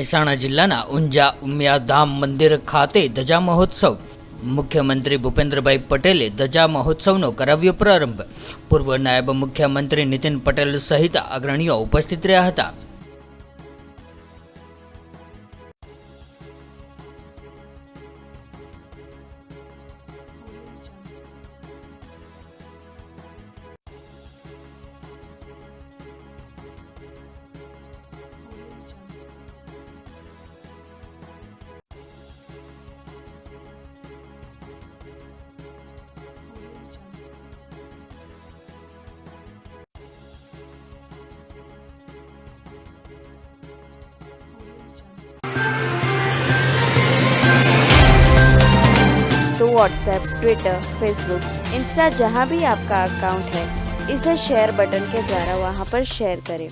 મહેસાણા જિલ્લાના ઊંઝા ઉમિયાધામ મંદિર ખાતે ધજા મહોત્સવ. મુખ્યમંત્રી ભૂપેન્દ્રભાઈ પટેલે ધજા મહોત્સવનો કરાવ્યો પ્રારંભ. પૂર્વ નાયબ મુખ્યમંત્રી નીતિન પટેલ સહિત અગ્રણીઓ ઉપસ્થિત રહ્યા હતા. तो व्हाट्सएप, ट्विटर, फेसबुक, इंस्टा जहाँ भी आपका अकाउंट है, इसे शेयर बटन के द्वारा वहाँ पर शेयर करें